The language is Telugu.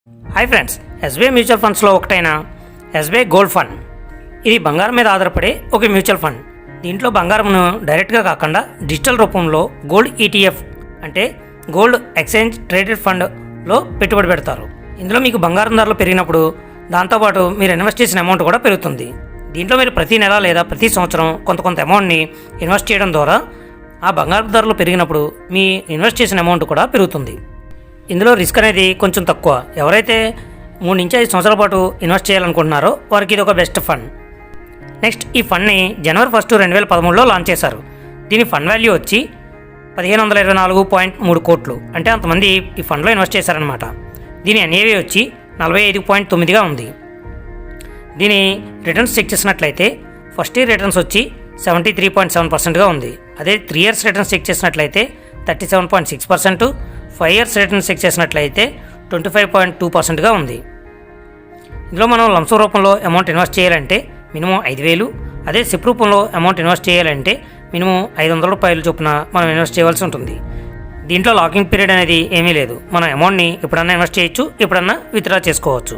హాయ్ ఫ్రెండ్స్, ఎస్బీఐ మ్యూచువల్ ఫండ్స్లో ఒకటైన ఎస్బీఐ గోల్డ్ ఫండ్. ఇది బంగారం మీద ఆధారపడే ఒక మ్యూచువల్ ఫండ్. దీంట్లో బంగారంను డైరెక్ట్గా కాకుండా డిజిటల్ రూపంలో గోల్డ్ ఈటీఎఫ్ అంటే గోల్డ్ ఎక్స్చేంజ్ ట్రేడెడ్ ఫండ్లో పెట్టుబడి పెడతారు. ఇందులో మీకు బంగారం ధరలు పెరిగినప్పుడు దాంతోపాటు మీరు ఇన్వెస్ట్ చేసిన అమౌంట్ కూడా పెరుగుతుంది. దీంట్లో మీరు ప్రతి నెల లేదా ప్రతి సంవత్సరం కొంత అమౌంట్ని ఇన్వెస్ట్ చేయడం ద్వారా ఆ బంగారం ధరలు పెరిగినప్పుడు మీ ఇన్వెస్ట్ చేసిన అమౌంట్ కూడా పెరుగుతుంది. ఇందులో రిస్క్ అనేది కొంచెం తక్కువ. ఎవరైతే 3 నుంచి 5 సంవత్సరాల పాటు ఇన్వెస్ట్ చేయాలనుకుంటున్నారో వారికి ఇది ఒక బెస్ట్ ఫండ్. నెక్స్ట్, ఈ ఫండ్ని జనవరి 1, 2013లో లాంచ్ చేశారు. దీని ఫండ్ వాల్యూ వచ్చి 1524.3 కోట్లు. అంటే అంతమంది ఈ ఫండ్లో ఇన్వెస్ట్ చేశారనమాట. దీని ఎన్ఏవి వచ్చి 45.9గా ఉంది. దీని రిటర్న్స్ చెక్ చేసినట్లయితే ఫస్ట్ ఇయర్ రిటర్న్స్ వచ్చి 73.7%గా ఉంది. అదే 3 ఇయర్స్ రిటర్న్స్ చెక్ చేసినట్లయితే 37.6%, 5 ఇయర్స్ రిటర్న్స్ చెక్ చేసినట్లయితే 25.2%గా ఉంది. ఇందులో మనం లంసో రూపంలో అమౌంట్ ఇన్వెస్ట్ చేయాలంటే మినిమం 5,000, అదే సిప్ రూపంలో అమౌంట్ ఇన్వెస్ట్ చేయాలంటే మినిమం 500 రూపాయలు చొప్పున మనం ఇన్వెస్ట్ చేయవలసి ఉంటుంది. దీంట్లో లాకింగ్ పీరియడ్ అనేది ఏమీ లేదు. మన అమౌంట్ని ఎప్పుడన్నా ఇన్వెస్ట్ చేయొచ్చు, ఎప్పుడన్నా విత్డ్రా చేసుకోవచ్చు.